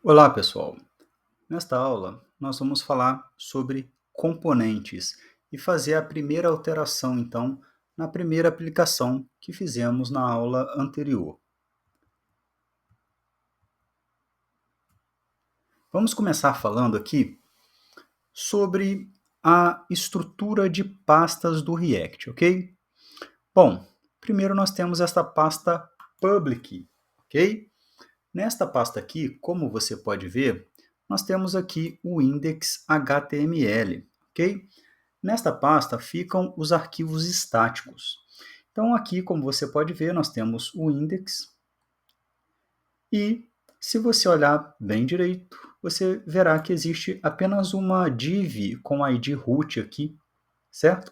Olá, pessoal. Nesta aula, nós vamos falar sobre componentes e fazer a primeira alteração, então, na primeira aplicação que fizemos na aula anterior. Vamos começar falando aqui sobre a estrutura de pastas do React, ok? Bom, primeiro nós temos esta pasta public, ok? Nesta pasta aqui, como você pode ver, nós temos aqui o index.html, ok? Nesta pasta ficam os arquivos estáticos. Então aqui, como você pode ver, nós temos o index e se você olhar bem direito, você verá que existe apenas uma div com ID root aqui, certo?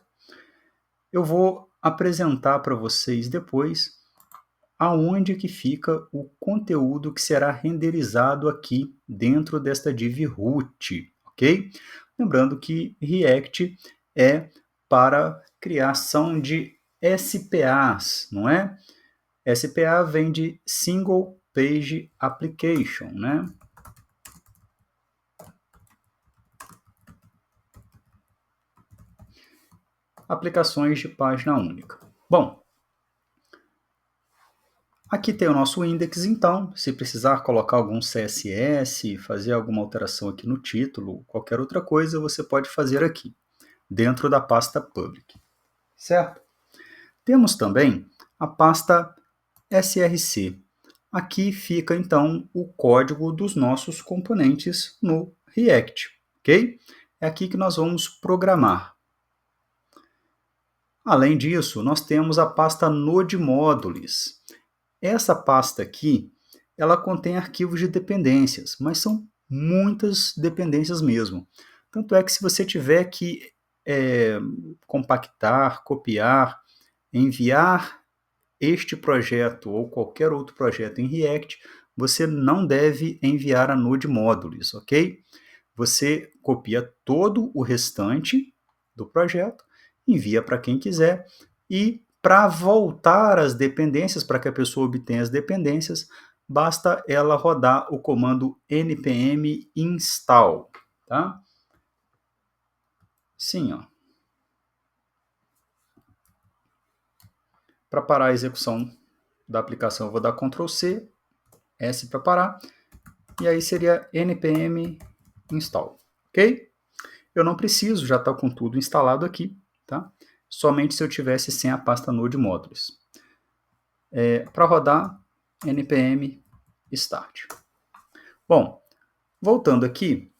Eu vou apresentar para vocês depois aonde que fica o conteúdo que será renderizado aqui dentro desta div root, ok? Lembrando que React é para criação de SPAs, não é? SPA vem de Single Page Application, né? Aplicações de página única. Bom, aqui tem o nosso index, então, se precisar colocar algum CSS, fazer alguma alteração aqui no título, qualquer outra coisa, você pode fazer aqui, dentro da pasta public, certo? Temos também a pasta src. Aqui fica, então, o código dos nossos componentes no React, ok? É aqui que nós vamos programar. Além disso, nós temos a pasta node_modules. Essa pasta aqui, ela contém arquivos de dependências, mas são muitas dependências mesmo. Tanto é que se você tiver que compactar, copiar, enviar este projeto ou qualquer outro projeto em React, você não deve enviar a node modules, ok? Você copia todo o restante do projeto, envia para quem quiser e para voltar as dependências, para que a pessoa obtenha as dependências, basta ela rodar o comando npm install, tá? Sim, ó. Para parar a execução da aplicação, eu vou dar Ctrl C, S para parar, e aí seria npm install, ok? Eu não preciso, já está com tudo instalado aqui, tá? Somente se eu tivesse sem a pasta node modules. Para rodar, npm start. Bom, voltando aqui,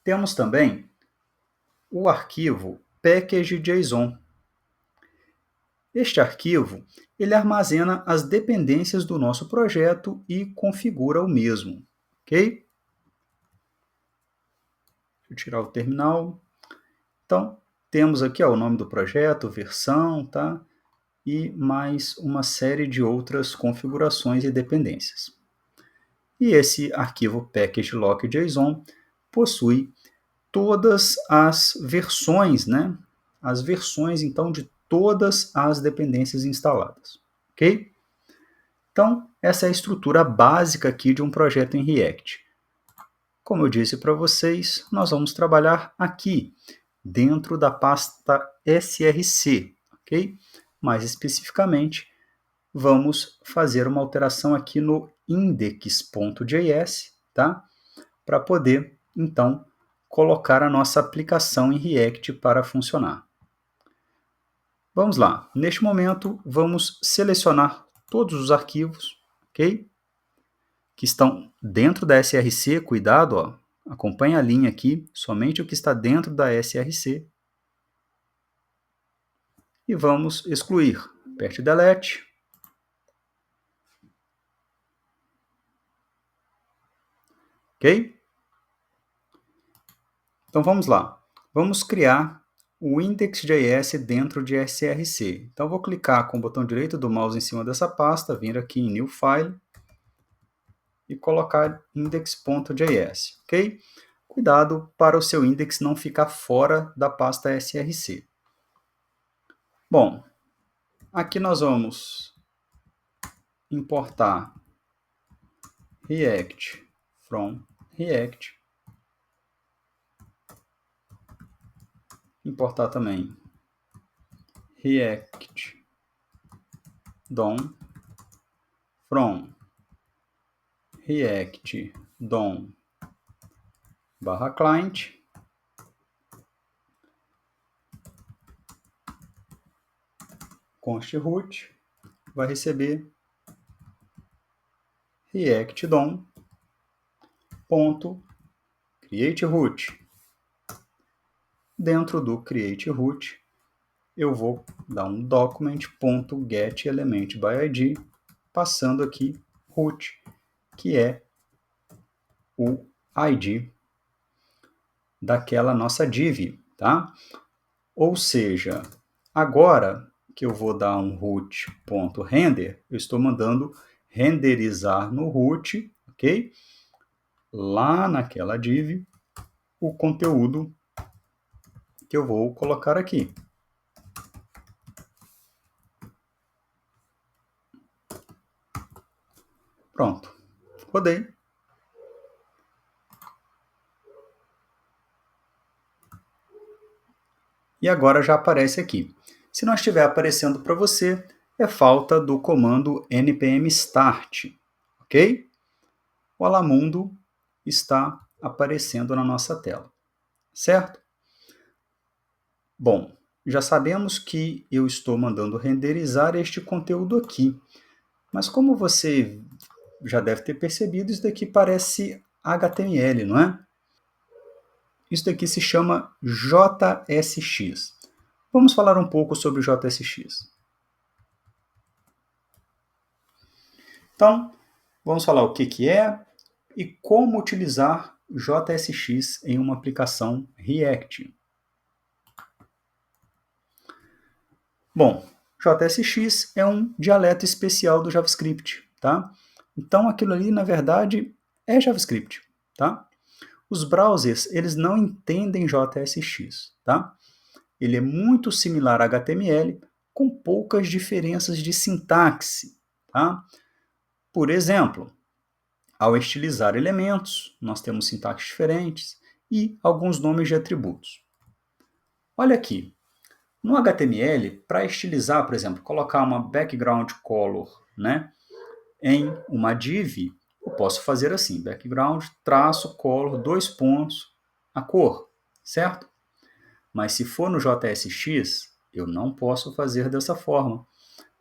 temos também o arquivo package.json. Este arquivo ele armazena as dependências do nosso projeto e configura o mesmo, ok? Deixa eu tirar o terminal. Então, temos aqui ó, o nome do projeto, versão, tá? E mais uma série de outras configurações e dependências. E esse arquivo package.lock.json possui todas as versões, né? As versões, então, de todas as dependências instaladas, ok? Então, essa é a estrutura básica aqui de um projeto em React. Como eu disse para vocês, nós vamos trabalhar aqui, dentro da pasta src, ok? Mais especificamente, vamos fazer uma alteração aqui no index.js, tá? Para poder, então, colocar a nossa aplicação em React para funcionar. Vamos lá. Neste momento, vamos selecionar todos os arquivos, ok? Que estão dentro da src. Cuidado, ó. Acompanhe a linha aqui, somente o que está dentro da src. E vamos excluir. Aperte Delete. Ok? Então vamos lá. Vamos criar o index.js dentro de src. Então vou clicar com o botão direito do mouse em cima dessa pasta, vir aqui em New File e colocar index.js, ok? Cuidado para o seu index não ficar fora da pasta src. Bom, aqui nós vamos importar React from React. Importar também React DOM from React DOM /client. Const root vai receber React DOM ponto create root. Dentro do create root eu vou dar um document.getElementById, passando aqui root, que é o ID daquela nossa div, tá? Ou seja, agora que eu vou dar um root.render, eu estou mandando renderizar no root, ok? Lá naquela div, o conteúdo que eu vou colocar aqui. Pronto, rodei. E agora já aparece aqui. Se não estiver aparecendo para você, é falta do comando npm start, ok? O Alamundo está aparecendo na nossa tela, certo? Bom, já sabemos que eu estou mandando renderizar este conteúdo aqui, mas como você já deve ter percebido, isso daqui parece HTML, não é? Isso daqui se chama JSX. Vamos falar um pouco sobre o JSX. Então, vamos falar o que é e como utilizar JSX em uma aplicação React. Bom, JSX é um dialeto especial do JavaScript, tá? Então, aquilo ali, na verdade, é JavaScript, tá? Os browsers, eles não entendem JSX, tá? Ele é muito similar a HTML, com poucas diferenças de sintaxe, tá? Por exemplo, ao estilizar elementos, nós temos sintaxes diferentes e alguns nomes de atributos. Olha aqui, no HTML, para estilizar, por exemplo, colocar uma background color, né, em uma div, eu posso fazer assim, background, traço, color, 2 pontos, a cor, certo? Mas se for no JSX, eu não posso fazer dessa forma.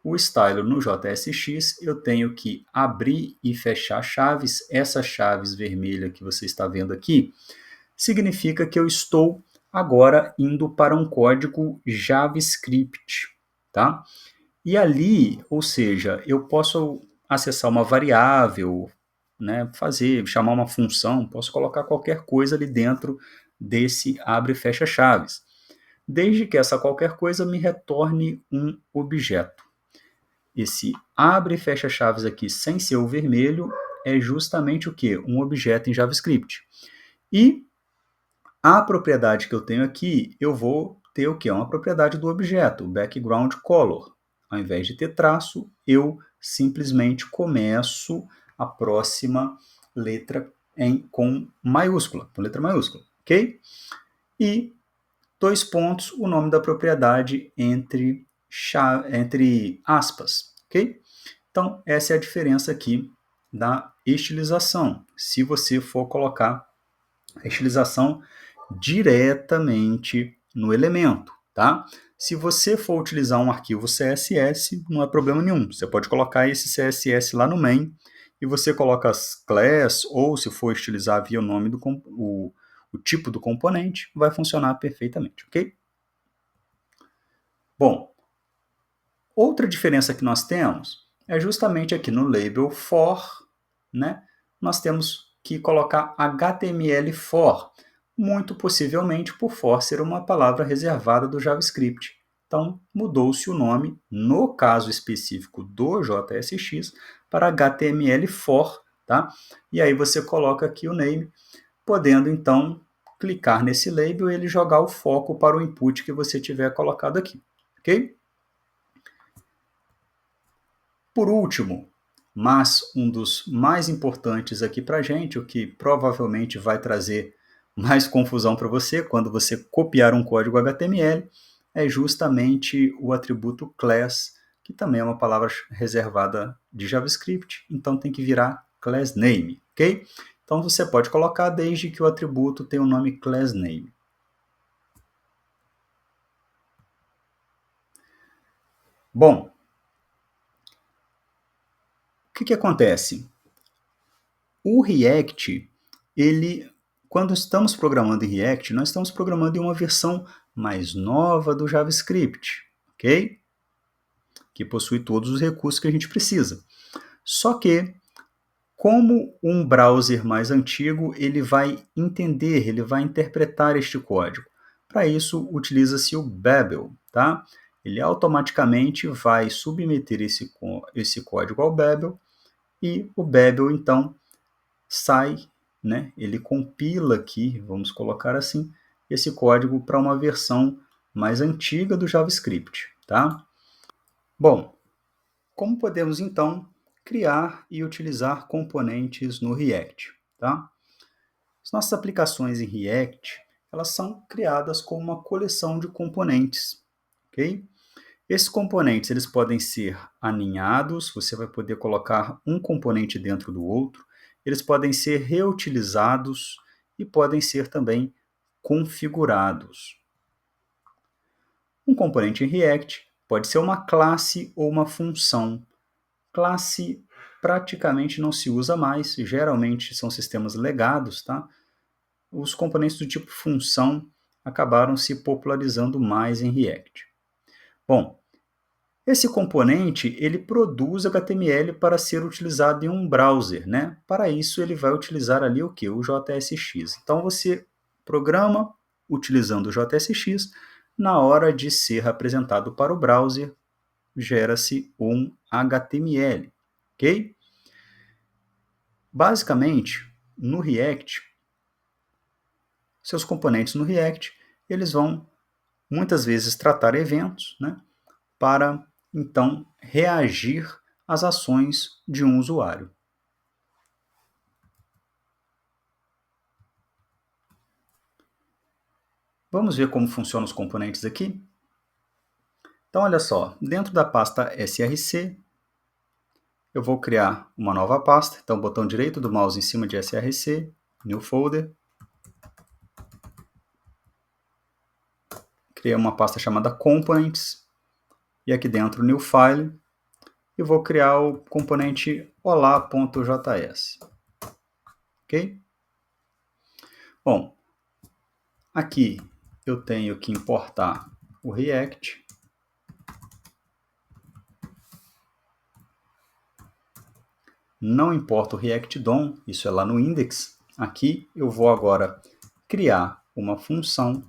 O style no JSX, eu tenho que abrir e fechar chaves. Essas chaves vermelhas que você está vendo aqui, significa que eu estou agora indo para um código JavaScript, tá? E ali, ou seja, eu posso acessar uma variável, né, chamar uma função, posso colocar qualquer coisa ali dentro desse abre e fecha chaves, desde que essa qualquer coisa me retorne um objeto. Esse abre e fecha chaves aqui sem ser o vermelho é justamente o que? Um objeto em JavaScript. E a propriedade que eu tenho aqui, eu vou ter o que? Uma propriedade do objeto, o background color. Ao invés de ter traço, eu simplesmente começo a próxima letra com maiúscula, com letra maiúscula, ok? E 2 pontos, o nome da propriedade entre aspas, ok? Então, essa é a diferença aqui da estilização. Se você for colocar a estilização diretamente no elemento, tá? Se você for utilizar um arquivo CSS, não é problema nenhum. Você pode colocar esse CSS lá no main e você coloca as class, ou se for estilizar via o nome do o tipo do componente, vai funcionar perfeitamente, ok? Bom, outra diferença que nós temos é justamente aqui no label for, né? Nós temos que colocar HTML for, muito possivelmente por for ser uma palavra reservada do JavaScript. Então, mudou-se o nome, no caso específico do JSX, para HTML for, tá? E aí você coloca aqui o name, podendo então clicar nesse label e ele jogar o foco para o input que você tiver colocado aqui, ok? Por último, mas um dos mais importantes aqui para a gente, o que provavelmente vai trazer mais confusão para você quando você copiar um código HTML, é justamente o atributo class, que também é uma palavra reservada de JavaScript, então tem que virar class name, ok? Então você pode colocar desde que o atributo tenha o nome class name. Bom, o que acontece? O React, quando estamos programando em React, nós estamos programando em uma versão mais nova do JavaScript, ok? Que possui todos os recursos que a gente precisa. Só que, como um browser mais antigo, ele vai entender, ele vai interpretar este código. Para isso, utiliza-se o Babel, tá? Ele automaticamente vai submeter esse código ao Babel e o Babel, então, sai, né? Ele compila aqui, vamos colocar assim, esse código para uma versão mais antiga do JavaScript, tá? Bom, como podemos então criar e utilizar componentes no React, tá? As nossas aplicações em React, elas são criadas com uma coleção de componentes, ok? Esses componentes, eles podem ser aninhados, você vai poder colocar um componente dentro do outro, eles podem ser reutilizados e podem ser também configurados. Um componente em React pode ser uma classe ou uma função. Classe praticamente não se usa mais, geralmente são sistemas legados, tá? Os componentes do tipo função acabaram se popularizando mais em React. Bom, esse componente, ele produz HTML para ser utilizado em um browser, né? Para isso, ele vai utilizar ali o que? O JSX. Então, você programa utilizando o JSX, na hora de ser apresentado para o browser, gera-se um HTML, ok? Basicamente, no React, seus componentes no React, eles vão muitas vezes tratar eventos, né? Para então reagir às ações de um usuário. Vamos ver como funcionam os componentes aqui? Então, olha só, dentro da pasta src, eu vou criar uma nova pasta. Então, botão direito do mouse em cima de src, new folder. Criei uma pasta chamada components. E aqui dentro, new file. E vou criar o componente olá.js. Ok? Bom, aqui eu tenho que importar o React. Não importa o React DOM, isso é lá no index. Aqui eu vou agora criar uma função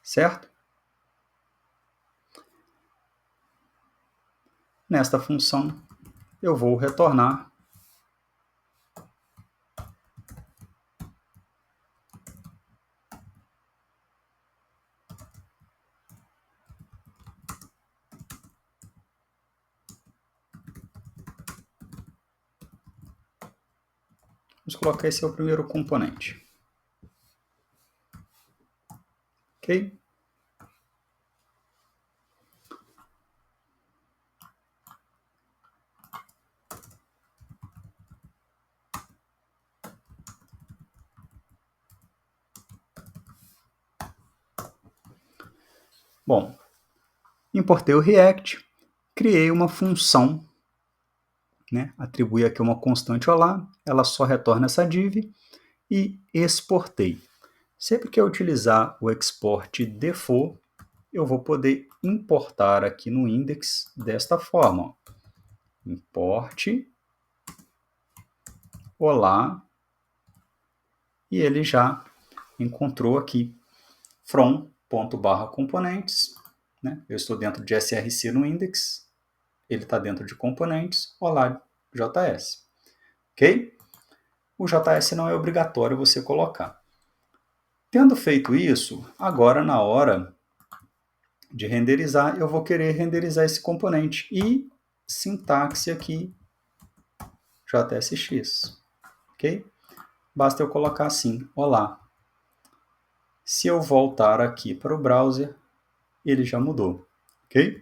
certo? Nesta função eu vou retornar vamos colocar esse é o primeiro componente. Ok? Bom, importei o React, criei uma função, né? Atribuí aqui uma constante olá, ela só retorna essa div e exportei. Sempre que eu utilizar o export default, eu vou poder importar aqui no index desta forma. Import olá e ele já encontrou aqui from.componentes, né? Eu estou dentro de src no index, ele está dentro de componentes, olá JS, ok? O JS não é obrigatório você colocar. Tendo feito isso, agora na hora de renderizar, eu vou querer renderizar esse componente. E sintaxe aqui, JSX. Ok? Basta eu colocar assim, olá. Se eu voltar aqui para o browser, ele já mudou. Ok?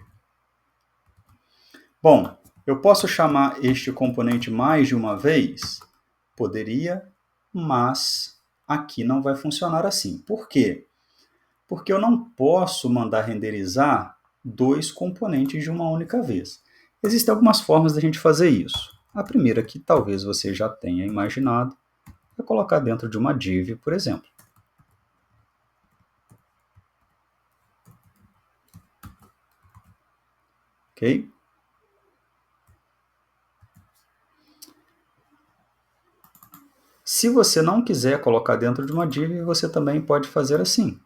Bom, eu posso chamar este componente mais de uma vez? Poderia, mas aqui não vai funcionar assim. Por quê? Porque eu não posso mandar renderizar dois componentes de uma única vez. Existem algumas formas da gente fazer isso. A primeira, que talvez você já tenha imaginado, é colocar dentro de uma div, por exemplo. Ok? Se você não quiser colocar dentro de uma div, você também pode fazer assim.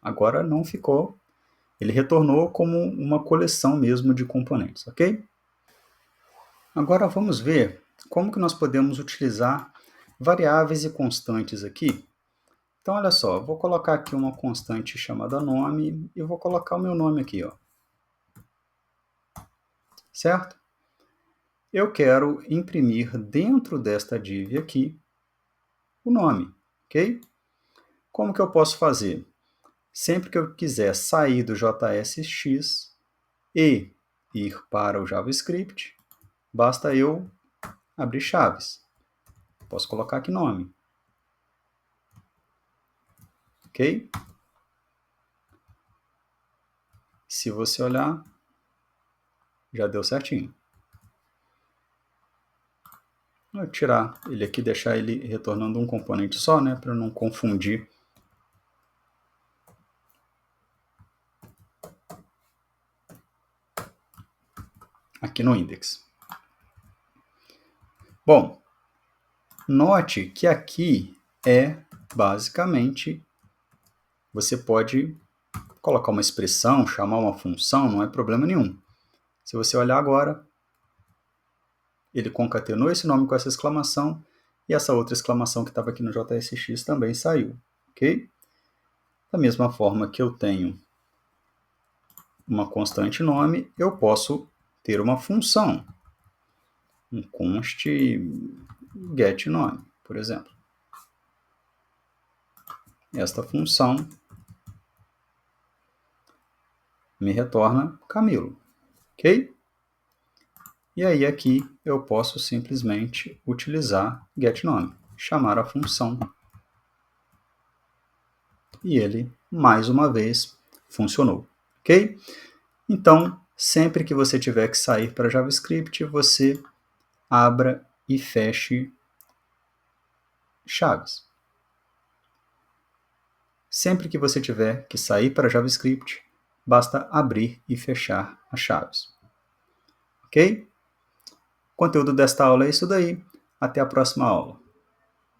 Agora não ficou. Ele retornou como uma coleção mesmo de componentes, ok? Agora vamos ver como que nós podemos utilizar variáveis e constantes aqui. Então, olha só, vou colocar aqui uma constante chamada nome e vou colocar o meu nome aqui, ó. Certo? Eu quero imprimir dentro desta div aqui o nome, ok? Como que eu posso fazer? Sempre que eu quiser sair do JSX e ir para o JavaScript, basta eu abrir chaves. Posso colocar aqui nome. Ok? Se você olhar, já deu certinho. Vou tirar ele aqui, deixar ele retornando um componente só, né, para não confundir. Aqui no index. Bom, note que aqui é basicamente, você pode colocar uma expressão, chamar uma função, não é problema nenhum. Se você olhar agora, ele concatenou esse nome com essa exclamação e essa outra exclamação que estava aqui no JSX também saiu, ok? Da mesma forma que eu tenho uma constante nome, eu posso ter uma função, um const getNome, por exemplo. Esta função me retorna Camilo, ok? E aí aqui eu posso simplesmente utilizar getNome, chamar a função. E ele, mais uma vez, funcionou, ok? Então, sempre que você tiver que sair para JavaScript, você abra e feche chaves. Sempre que você tiver que sair para JavaScript, basta abrir e fechar as chaves. Ok? O conteúdo desta aula é isso daí. Até a próxima aula.